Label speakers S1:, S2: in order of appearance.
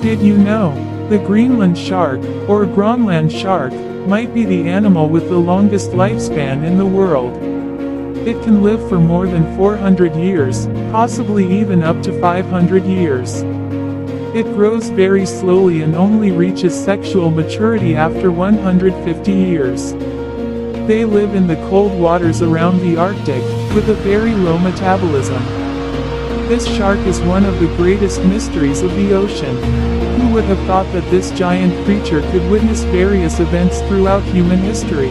S1: Did you know? The Greenland shark, or Grönland shark, might be the animal with the longest lifespan in the world. It can live for more than 400 years, possibly even up to 500 years. It grows very slowly and only reaches sexual maturity after 150 years. They live in the cold waters around the Arctic, with a very low metabolism. This shark is one of the greatest mysteries of the ocean. Who would have thought that this giant creature could witness various events throughout human history?